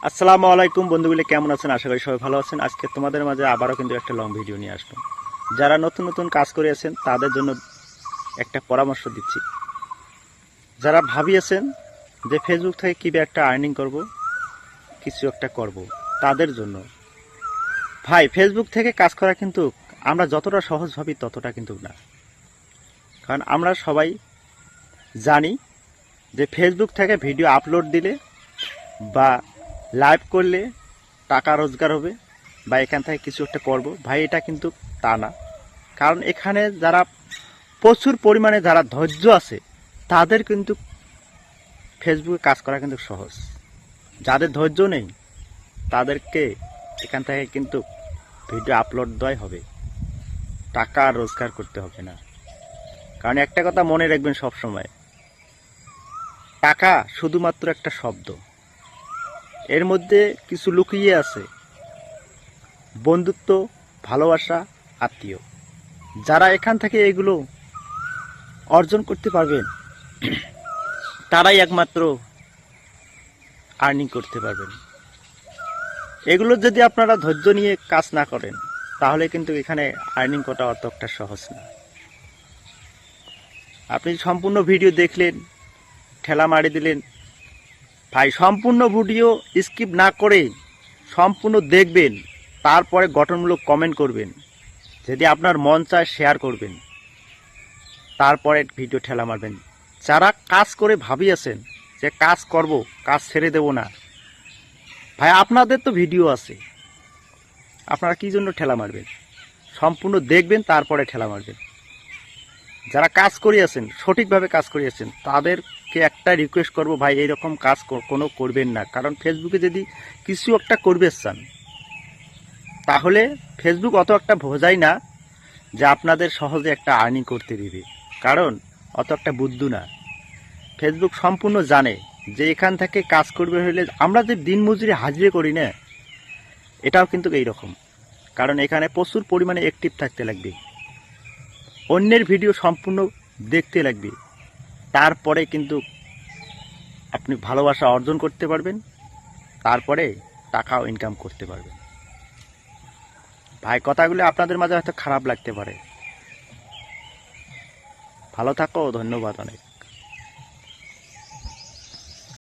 আসসালামু আলাইকুম বন্ধুগুলি, কেমন আছেন? আশা করি সবাই ভালো আছেন। আজকে তোমাদের মাঝে আবারও কিন্তু একটা লং ভিডিও নিয়ে আসলাম। যারা নতুন নতুন কাজ করে আছেন তাদের জন্য একটা পরামর্শ দিচ্ছি। যারা ভাবিয়েছেন যে ফেসবুক থেকে কীভাবে একটা আর্নিং করব, কিছু একটা করব, তাদের জন্য ভাই, ফেসবুক থেকে কাজ করা কিন্তু আমরা যতটা সহজ ভাবি ততটা কিন্তু না। কারণ আমরা সবাই জানি যে ফেসবুক থেকে ভিডিও আপলোড দিলে বা লাইভ করলে টাকা রোজগার হবে বা এখান থেকে কিছু একটা করব, ভাই এটা কিন্তু তা না। কারণ এখানে যারা প্রচুর পরিমাণে যারা ধৈর্য আছে তাদের কিন্তু ফেসবুকে কাজ করা কিন্তু সহজ। যাদের ধৈর্য নেই তাদেরকে এখান থেকে কিন্তু ভিডিও আপলোড দেওয়াই হবে, টাকা রোজগার করতে হবে না। কারণ একটা কথা মনে রাখবেন সব সময়, টাকা শুধুমাত্র একটা শব্দ, এর মধ্যে কিছু লুকিয়ে আছে বন্ধুত্ব, ভালোবাসা, আত্মীয়। যারা এখান থেকে এগুলো অর্জন করতে পারবেন তারাই একমাত্র আর্নিং করতে পারবেন। এগুলো যদি আপনারা ধৈর্য নিয়ে কাজ না করেন তাহলে কিন্তু এখানে আর্নিং করা অত একটা সহজ না। আপনি সম্পূর্ণ ভিডিও দেখলেন, ঠেলা মারি দিলেন, ভাই সম্পূর্ণ ভিডিও স্কিপ না করে সম্পূর্ণ দেখবেন, তারপরে গঠনমূলক কমেন্ট করবেন, যদি আপনার মন চায় শেয়ার করবেন, তারপরে ভিডিও ঠেলা মারবেন। যারা কাজ করে ভাবিয়েছেন যে কাজ করব, কাজ ছেড়ে দেব না, ভাই আপনাদের তো ভিডিও আছে, আপনারা কি জন্য ঠেলা মারবেন? সম্পূর্ণ দেখবেন তারপরে ঠেলা মারবেন। যারা কাজ করিয়েছেন, সঠিকভাবে কাজ করিয়েছেন, তাদেরকে একটা রিকোয়েস্ট করব, ভাই এইরকম কাজ কোনো করবেন না। কারণ ফেসবুকে যদি কিছু একটা করবে চান তাহলে ফেসবুক অত একটা বোঝায় না যে আপনাদের সহজে একটা আর্নিং করতে দিবে। কারণ অত একটা বুদ্ধু না। ফেসবুক সম্পূর্ণ জানে যে এখান থেকে কাজ করবে হলে আমরা যে দিনমজুরি হাজিরে করি না, এটাও কিন্তু এইরকম। কারণ এখানে প্রচুর পরিমাণে অ্যাক্টিভ থাকতে লাগবে, অন্যের ভিডিও সম্পূর্ণ দেখতে লাগবে, তারপরে কিন্তু আপনি ভালোবাসা অর্জন করতে পারবেন, তারপরে টাকাও ইনকাম করতে পারবেন। ভাই কথাগুলো আপনাদের মাঝে হয়তো খারাপ লাগতে পারে। ভালো থাকো, ধন্যবাদ অনেক।